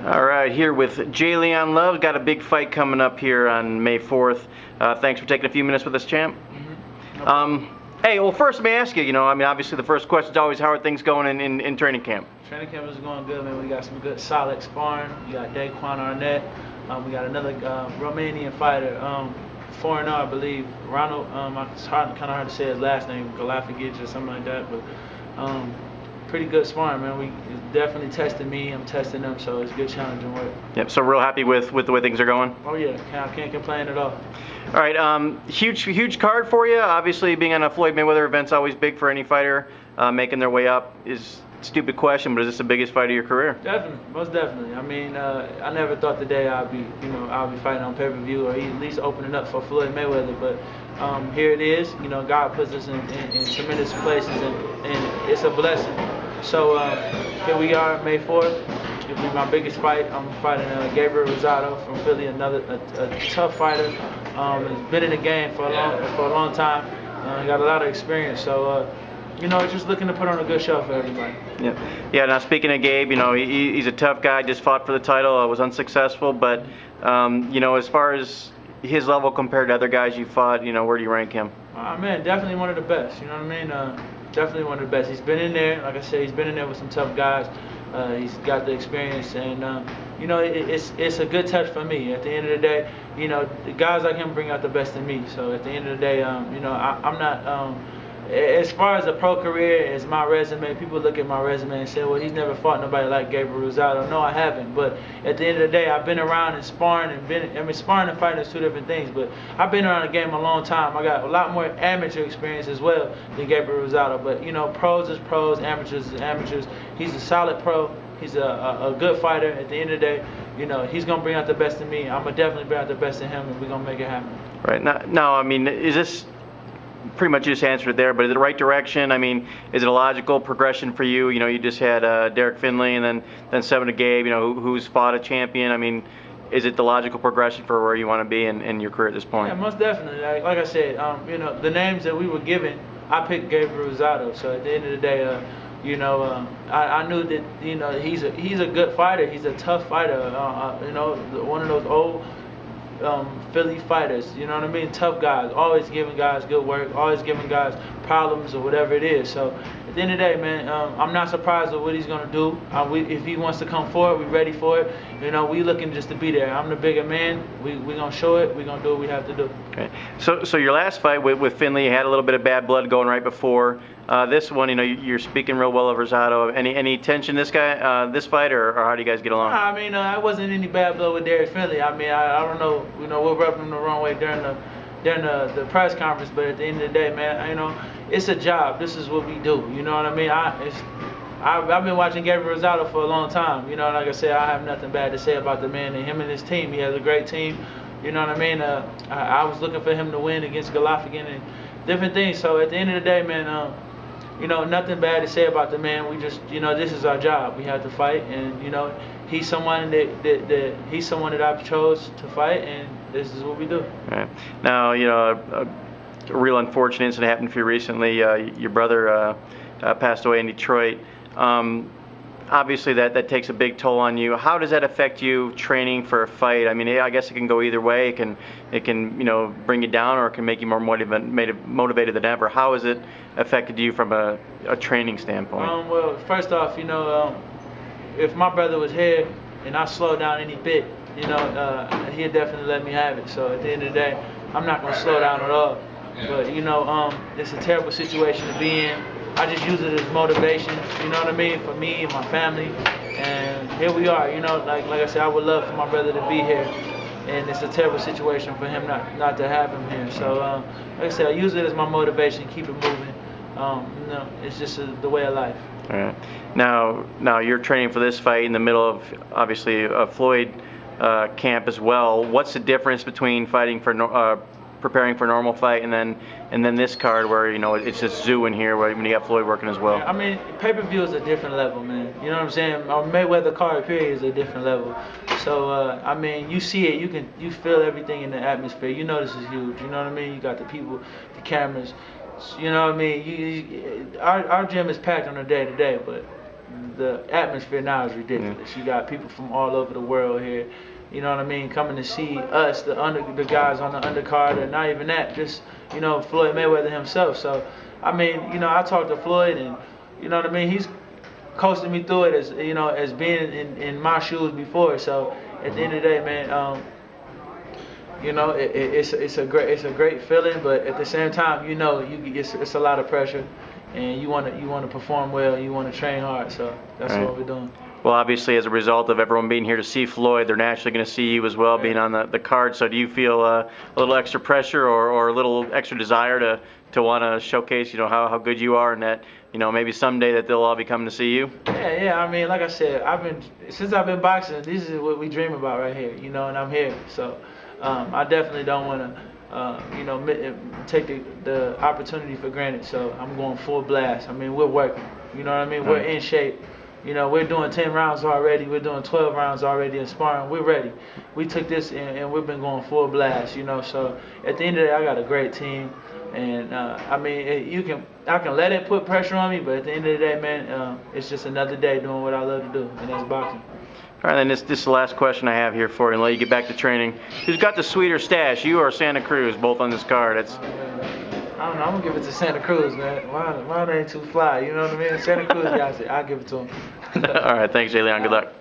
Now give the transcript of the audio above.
All right, here with J. Leon Love. Got a big fight coming up here on May 4th. Thanks for taking a few minutes with us, champ. Hey, well, first let me ask you, I mean, obviously the first question is always, how are things going in training camp? Training camp is going good, man. We got some good, solid sparring. We got Daquan Arnett. We got another Romanian fighter, foreigner, I believe. Ronald, it's kind of hard to say his last name, Galafagic or something like that, but pretty good sparring, man. It's definitely testing me. I'm testing them, so it's good challenging work. Yep. So real happy with the way things are going. Oh yeah, I can't complain at all. All right. Huge card for you. Obviously, being on a Floyd Mayweather event's always big for any fighter making their way up. Is stupid question, but is this the biggest fight of your career? Definitely, most definitely. I mean, I never thought the day I'll be fighting on pay-per-view or at least opening up for Floyd Mayweather, but here it is. God puts us in tremendous places, and it's a blessing. So here we are, May 4th. It'll be my biggest fight. I'm fighting Gabe Rosado from Philly, another a tough fighter. Has been in the game for a long time. Got a lot of experience. So. Just looking to put on a good show for everybody. Yeah. Now speaking of Gabe, he's a tough guy. Just fought for the title. Was unsuccessful, but as far as his level compared to other guys you fought, where do you rank him? Man, definitely one of the best. You know what I mean? Definitely one of the best. He's been in there, like I said, he's been in there with some tough guys. He's got the experience, and it's a good touch for me. At the end of the day, guys like him bring out the best in me. So at the end of the day, I'm not. As far as a pro career, as my resume, people look at my resume and say, well, he's never fought nobody like Gabe Rosado. No, I haven't. But at the end of the day, I've been around and sparring sparring and fighting is two different things. But I've been around the game a long time. I got a lot more amateur experience as well than Gabe Rosado. But, pros is pros, amateurs is amateurs. He's a solid pro. He's a good fighter. At the end of the day, he's going to bring out the best in me. I'm going to definitely bring out the best in him, and we're going to make it happen. Right. Now, I mean, is this... Pretty much you just answered it there, but is it the right direction? I mean, is it a logical progression for you? You just had Derek Finley and then Seven to Gabe, who's fought a champion. I mean, is it the logical progression for where you want to be in your career at this point? Yeah, most definitely. Like I said, the names that we were given, I picked Gabe Rosado. So at the end of the day, I knew that he's a good fighter. He's a tough fighter. One of those old Philly fighters, you know what I mean? Tough guys, always giving guys good work, always giving guys problems or whatever it is. So at the end of the day, man, I'm not surprised with what he's gonna do. If he wants to come forward, we're ready for it. We looking just to be there. I'm the bigger man. We gonna show it. We gonna do what we have to do. Okay. So your last fight with Finley, you had a little bit of bad blood going right before. This one, you're speaking real well of Rosado. Any tension this fight, or how do you guys get along? I mean, I wasn't any bad blood with Derek Finley. I mean, I don't know. We'll rub him the wrong way during the press conference, but at the end of the day, man, it's a job. This is what we do. You know what I mean? I've been watching Gabe Rosado for a long time. Like I said, I have nothing bad to say about the man and him and his team. He has a great team. You know what I mean? I was looking for him to win against Galafagic and different things. So at the end of the day, man, nothing bad to say about the man. We just, this is our job. We have to fight, and he's someone that I've chose to fight, and this is what we do. All right. Now, a real unfortunate incident happened for you recently. Your brother passed away in Detroit. Obviously, that takes a big toll on you. How does that affect you training for a fight? I mean, I guess it can go either way. It can bring you down, or it can make you more motivated than ever. How has it affected you from a training standpoint? Well, first off, if my brother was here and I slowed down any bit, he'd definitely let me have it. So at the end of the day, I'm not gonna slow down at all. But it's a terrible situation to be in. I just use it as motivation, you know what I mean, for me and my family. And here we are, like I said, I would love for my brother to be here. And it's a terrible situation for him not to have him here. So, like I said, I use it as my motivation, keep it moving. It's just the way of life. All right. Now you're training for this fight in the middle of, obviously, a Floyd camp as well. What's the difference between fighting for preparing for a normal fight and then this card where it's just zoo in here when you got Floyd working as well? I mean, pay-per-view is a different level, man. You know what I'm saying? A Mayweather card period is a different level. So I mean, you see it, you feel everything in the atmosphere. This is huge. You know what I mean? You got the people, the cameras. You know what I mean? Our gym is packed on a day-to-day, but the atmosphere now is ridiculous. You got people from all over the world here. You know what I mean? Coming to see us, the guys on the undercard, and not even that, just Floyd Mayweather himself. So, I mean, I talked to Floyd, and you know what I mean. He's coasting me through it as being in my shoes before. So at the end of the day, man, it's a great feeling, but at the same time, it's a lot of pressure, and you want to perform well, you want to train hard. So that's what we're doing. Well, obviously, as a result of everyone being here to see Floyd, they're naturally going to see you as well, being on the card. So do you feel a little extra pressure or a little extra desire to want to showcase, how good you are, and that, maybe someday that they'll all be coming to see you? Yeah. I mean, like I said, since I've been boxing, this is what we dream about right here, and I'm here. So I definitely don't want to, take the opportunity for granted. So I'm going full blast. I mean, we're working. You know what I mean? We're in shape. We're doing 10 rounds already. We're doing 12 rounds already in sparring. We're ready. We took this and we've been going full blast, So at the end of the day, I got a great team. And, I mean, I can let it put pressure on me, but at the end of the day, man, it's just another day doing what I love to do, and that's boxing. All right, then this is the last question I have here for you, and let you get back to training. Who's got the sweeter stash, you or Santa Cruz, both on this card? I don't know. I'm going to give it to Santa Cruz, man. Mine ain't too fly. You know what I mean? Santa Cruz got it. I'll give it to him. All right. Thanks, Jay Leon. Good luck.